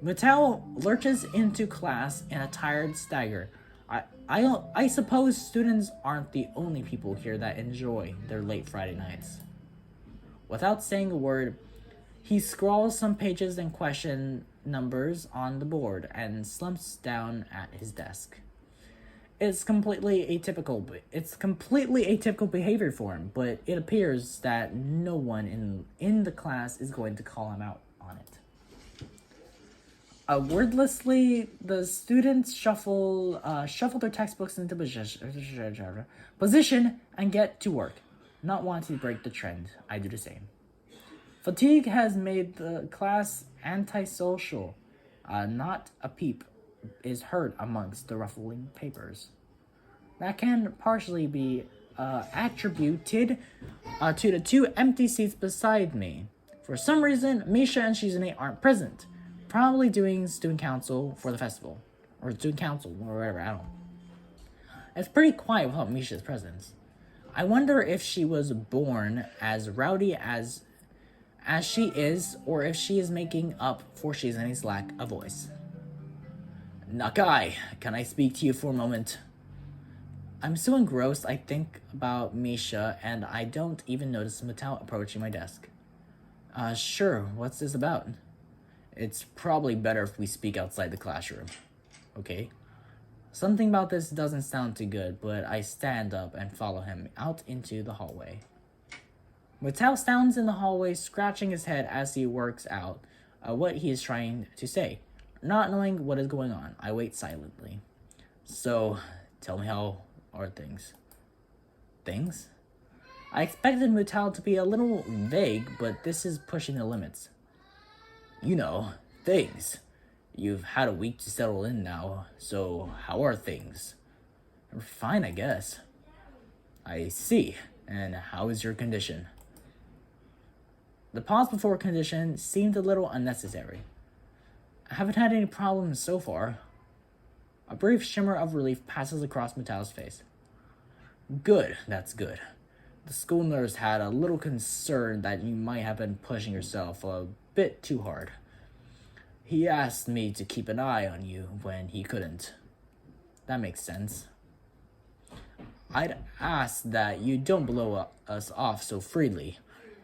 Mattel lurches into class in a tired stagger. I suppose students aren't the only people here that enjoy their late Friday nights. Without saying a word, he scrawls some pages and question numbers on the board and slumps down at his desk. It's completely atypical behavior for him, but it appears that no one in the class is going to call him out on it. Wordlessly, the students shuffle their textbooks into position and get to work. Not wanting to break the trend, I do the same. Fatigue has made the class antisocial. Not a peep is heard amongst the ruffling papers. That can partially be attributed to the two empty seats beside me. For some reason, Misha and Shizune aren't present. Probably doing student council for the festival. Or student council, or whatever, I don't know. It's pretty quiet without Misha's presence. I wonder if she was born as rowdy as she is, or if she is making up for Shizune's lack of voice. Nakai, can I speak to you for a moment? I'm so engrossed I think about Misha, and I don't even notice Mattel approaching my desk. Sure, what's this about? It's probably better if we speak outside the classroom. Okay? Something about this doesn't sound too good, but I stand up and follow him out into the hallway. Mattel stands in the hallway, scratching his head as he works out what he is trying to say. Not knowing what is going on, I wait silently. So, tell me, how are things? Things? I expected Mattel to be a little vague, but this is pushing the limits. You know, things. You've had a week to settle in now, so how are things? Fine, I guess. I see. And how is your condition? The pause before condition seemed a little unnecessary. I haven't had any problems so far. A brief shimmer of relief passes across Mattel's face. Good, that's good. The school nurse had a little concern that you might have been pushing yourself a bit too hard. He asked me to keep an eye on you when he couldn't. That makes sense. I'd ask that you don't blow us off so freely.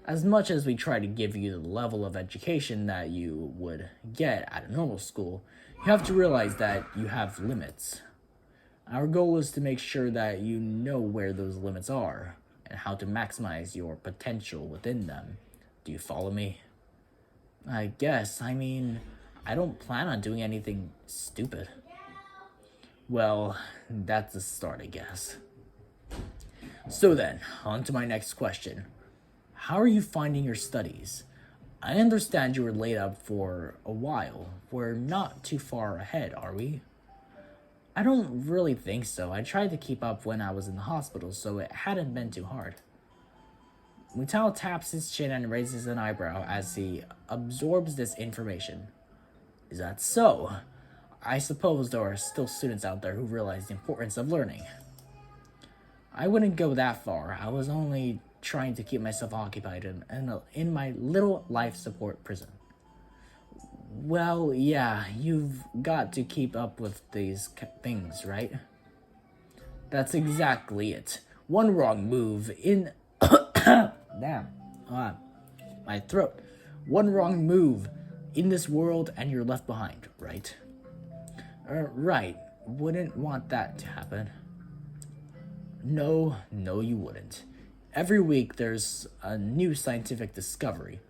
As much as we try to give you the level of education that you would get at a normal school, you have to realize that you have limits. Our goal is to make sure that you know where those limits are and how to maximize your potential within them. Do you follow me? I guess. I don't plan on doing anything stupid. Well, that's a start, I guess. So then, on to my next question. How are you finding your studies? I understand you were laid up for a while. We're not too far ahead, are we? I don't really think so. I tried to keep up when I was in the hospital, so it hadn't been too hard. Mutao taps his chin and raises an eyebrow as he absorbs this information. Is that so? I suppose there are still students out there who realize the importance of learning. I wouldn't go that far. I was only trying to keep myself occupied in my little life support prison. Well, yeah, you've got to keep up with these things, right? That's exactly it. One wrong move in... Damn. My throat. One wrong move in this world and you're left behind, right? Right. Wouldn't want that to happen. No, you wouldn't. Every week there's a new scientific discovery.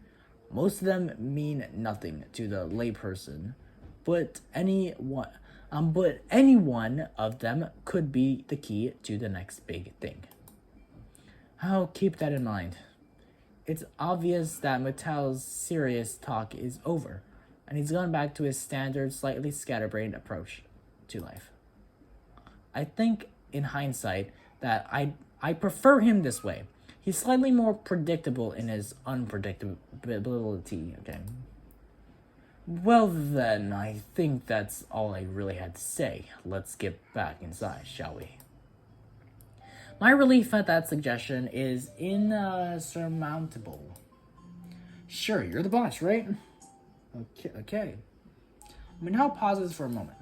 Most of them mean nothing to the layperson, but any one of them could be the key to the next big thing. I'll keep that in mind. It's obvious that Mattel's serious talk is over, and he's gone back to his standard, slightly scatterbrained approach to life. I think, in hindsight, that I prefer him this way. He's slightly more predictable in his unpredictability. Okay. Well then, I think that's all I really had to say. Let's get back inside, shall we? My relief at that suggestion is insurmountable. Sure, you're the boss, right? Okay. Minhao pauses for a moment.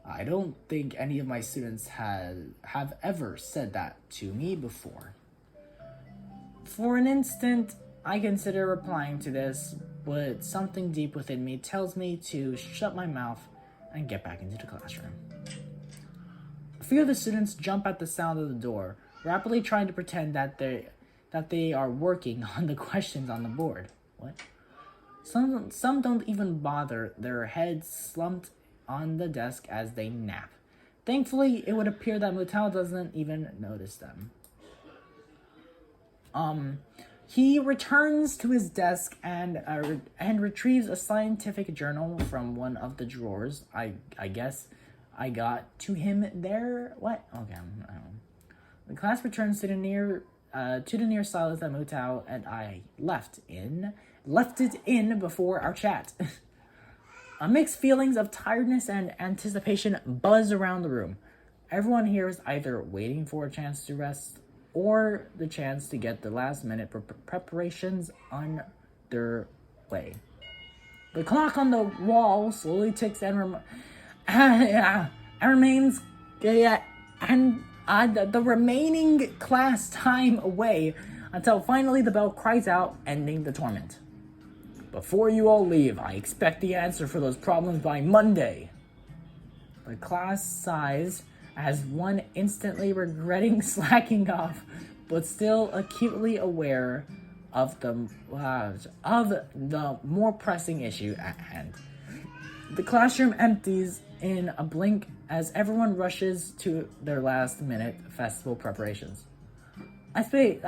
I don't think any of my students have ever said that to me before. For an instant, I consider replying to this, but something deep within me tells me to shut my mouth and get back into the classroom. A few of the students jump at the sound of the door, rapidly trying to pretend that they are working on the questions on the board. What? Some don't even bother, their heads slumped on the desk as they nap. Thankfully, it would appear that Mutao doesn't even notice them. He returns to his desk and retrieves a scientific journal from one of the drawers. I guess I got to him there. What? Okay. The class returns to the near silence that Mutao and I left it in before our chat. Mixed feelings of tiredness and anticipation buzz around the room. Everyone here is either waiting for a chance to rest or the chance to get the last-minute preparations underway. The clock on the wall slowly ticks and remains the remaining class time away until finally the bell cries out, ending the torment. Before you all leave, I expect the answer for those problems by Monday. The class sighs as one instantly regretting slacking off, but still acutely aware of the more pressing issue at hand. The classroom empties in a blink as everyone rushes to their last-minute festival preparations. I stay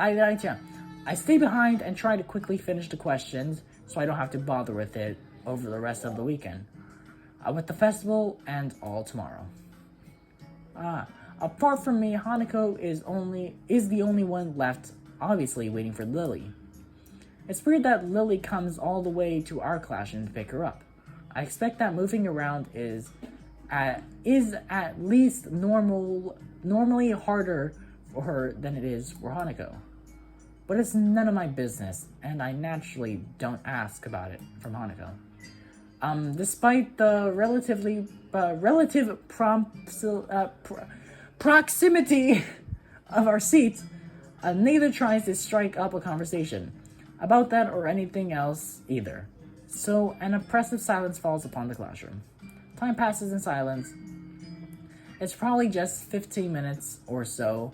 behind and try to quickly finish the questions so I don't have to bother with it over the rest of the weekend. With the festival and all tomorrow. Apart from me, Hanako is the only one left, obviously waiting for Lily. It's weird that Lily comes all the way to our classroom to pick her up. I expect that moving around is at least normally harder for her than it is for Hanako. But it's none of my business, and I naturally don't ask about it from Hanako. Despite the relative proximity of our seats, neither tries to strike up a conversation about that or anything else either. So an oppressive silence falls upon the classroom. Time passes in silence. It's probably just 15 minutes or so,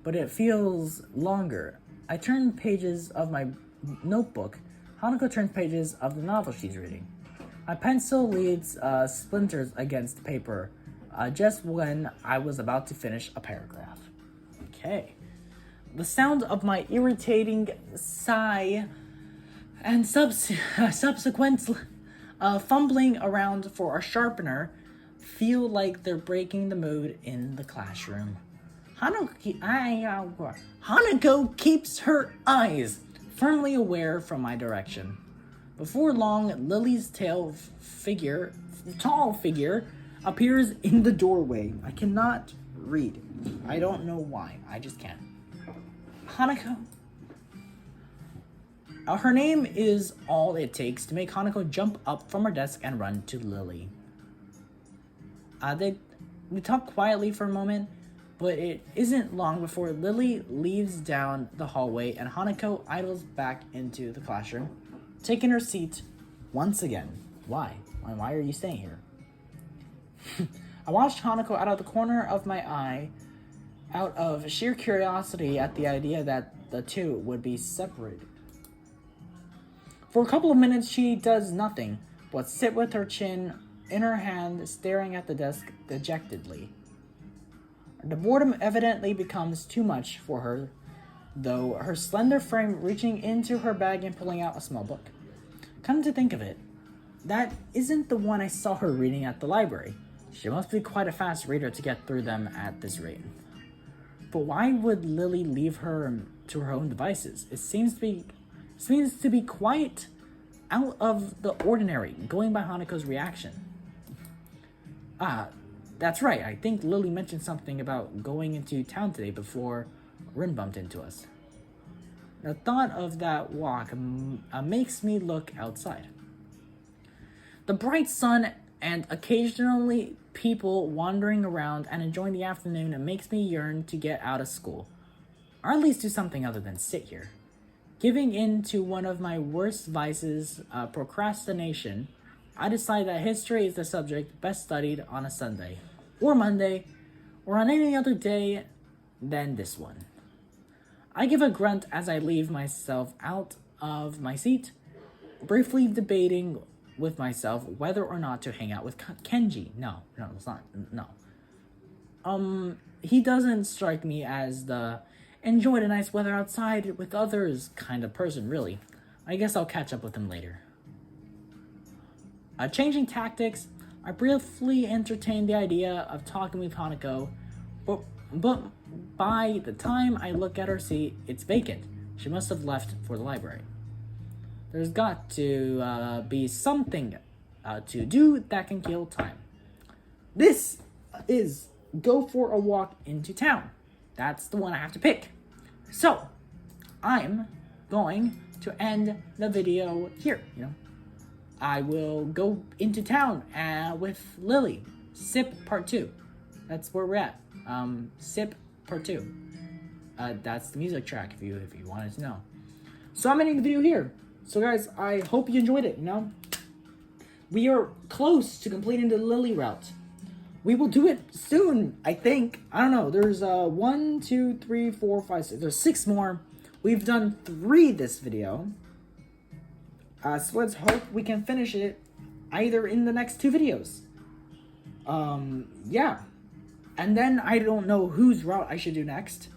but it feels longer. I turn pages of my notebook. Hanako turns pages of the novel she's reading. My pencil leads splinters against paper just when I was about to finish a paragraph. Okay. The sound of my irritating sigh and subsequent fumbling around for a sharpener feel like they're breaking the mood in the classroom. Hanako keeps her eyes firmly aware from my direction. Before long, Lily's tall figure appears in the doorway. I cannot read. I don't know why. I just can't. Hanako. Her name is all it takes to make Hanako jump up from her desk and run to Lily. We talk quietly for a moment, but it isn't long before Lily leaves down the hallway and Hanako idles back into the classroom, taking her seat once again. Why? Why are you staying here? I watched Hanako out of the corner of my eye, out of sheer curiosity at the idea that the two would be separated. For a couple of minutes, she does nothing but sit with her chin in her hand, staring at the desk dejectedly. The boredom evidently becomes too much for her, though, her slender frame reaching into her bag and pulling out a small book. Come to think of it, that isn't the one I saw her reading at the library. She must be quite a fast reader to get through them at this rate. But why would Lily leave her to her own devices. It seems to be quite out of the ordinary, going by Hanako's reaction. That's right. I think Lily mentioned something about going into town today before Rin bumped into us. The thought of that walk makes me look outside. The bright sun and occasionally people wandering around and enjoying the afternoon makes me yearn to get out of school. Or at least do something other than sit here. Giving in to one of my worst vices, procrastination, I decide that history is the subject best studied on a Sunday, or Monday, or on any other day than this one. I give a grunt as I leave myself out of my seat, briefly debating with myself whether or not to hang out with Kenji. No, it's not. No. He doesn't strike me as the enjoy the nice weather outside with others kind of person, really. I guess I'll catch up with him later. Changing tactics, I briefly entertained the idea of talking with Hanako, but by the time I look at her seat, it's vacant. She must have left for the library. There's got to be something to do that can kill time. This is go for a walk into town. That's the one I have to pick. So, I'm going to end the video here, I will go into town with Lily. Sip part 2. That's where we're at. Sip part 2. That's the music track if you wanted to know. So I'm ending the video here. So guys, I hope you enjoyed it, We are close to completing the Lily route. We will do it soon, I think. I don't know. There's 1, 2, 3, 4, 5, 6. There's 6 more. We've done 3 this video. So let's hope we can finish it either in the next 2 videos. Yeah. And then I don't know whose route I should do next.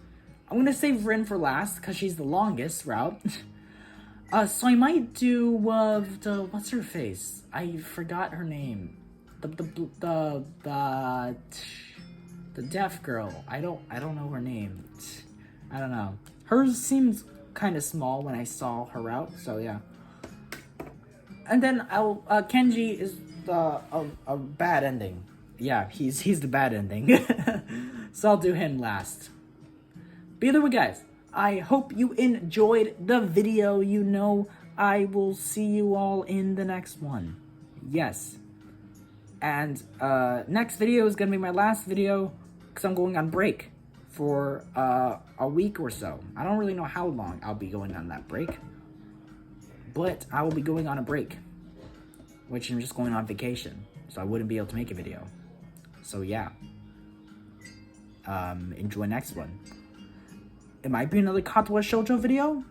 I'm gonna save Rin for last because she's the longest route. So I might do what's her face? I forgot her name. The deaf girl. I don't know her name. I don't know. Hers seems kind of small when I saw her route. So yeah. And then Kenji is a bad ending. Yeah, he's the bad ending. So I'll do him last. But either way, guys, I hope you enjoyed the video. I will see you all in the next one. Yes. And next video is gonna be my last video because I'm going on break for a week or so. I don't really know how long I'll be going on that break. But I will be going on a break, which I'm just going on vacation, so I wouldn't be able to make a video. So yeah, enjoy next one. It might be another Katawa Shoujo video.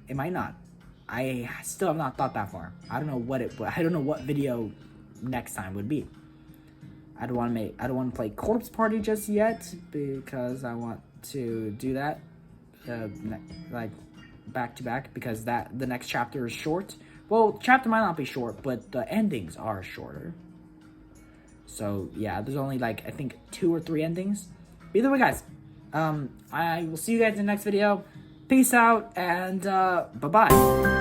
It might not. I still have not thought that far. I don't know what video next time would be. I don't want to play Corpse Party just yet because I want to do that like back to back because the next chapter is short. Well, chapter might not be short, but the endings are shorter. So yeah, there's only I think 2 or 3 endings. But either way, guys, I will see you guys in the next video. Peace out and bye bye.